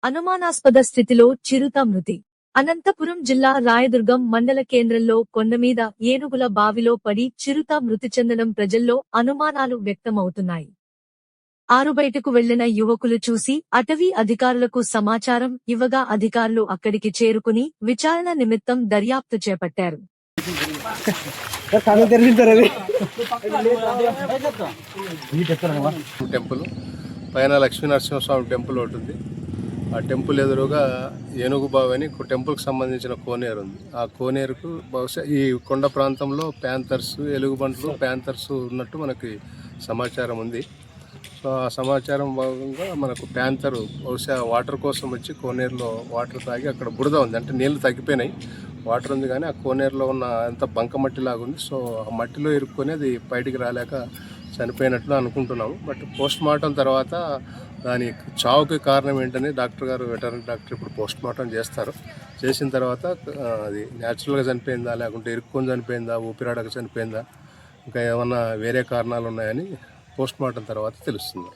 అనుమానాస్పద స్థితిలో చిరుత మృతి. అనంతపురం జిల్లా రాయదుర్గం మండల కేంద్రంలో కొండమీద ఏనుగుల బావిలో పడి చిరుత మృతి చెందడం ప్రజల్లో అనుమానాలు వ్యక్తమవుతున్నాయి. ఆరుబయటకు వెళ్లిన యువకులు చూసి అటవీ అధికారులకు సమాచారం ఇవ్వగా అధికారులు అక్కడికి చేరుకుని విచారణ నిమిత్తం దర్యాప్తు చేపట్టారు. టెంపుల్ పైన లక్ష్మీనరసింహస్వామి టెంపుల్ ఒకటి ఉంది. ఆ టెంపుల్ ఎదురుగా ఏనుగు బావి అని టెంపుల్కి సంబంధించిన కోనేరు ఉంది. ఆ కోనేరుకు బహుశా ఈ కొండ ప్రాంతంలో ప్యాంథర్స్, ఎలుగుబంట్లు, ప్యాంథర్స్ ఉన్నట్టు మనకి సమాచారం ఉంది. సో ఆ సమాచారం భాగంగా మనకు ప్యాంథర్ బహుశా వాటర్ కోసం వచ్చి కోనేరులో వాటర్ తాగి అక్కడ బురద ఉంది, అంటే నీళ్లు తగ్గిపోయినాయి, వాటర్ ఉంది కానీ ఆ కోనేరులో ఉన్న అంత బంక లాగా ఉంది. సో ఆ మట్టిలో ఇరుక్కొని అది బయటికి రాలేక చనిపోయినట్లు అనుకుంటున్నాము. బట్ పోస్ట్ మార్టం తర్వాత దాని చావుకి కారణం ఏంటని డాక్టర్ గారు, వెటర్నరీ డాక్టర్ ఇప్పుడు పోస్ట్ మార్టం చేస్తారు. చేసిన తర్వాత అది న్యాచురల్గా చనిపోయిందా, లేకుంటే ఇరుక్కొని చనిపోయిందా, ఊపిరాడక చనిపోయిందా, ఇంకా ఏమన్నా వేరే కారణాలు ఉన్నాయని పోస్ట్ మార్టం తర్వాత తెలుస్తుంది.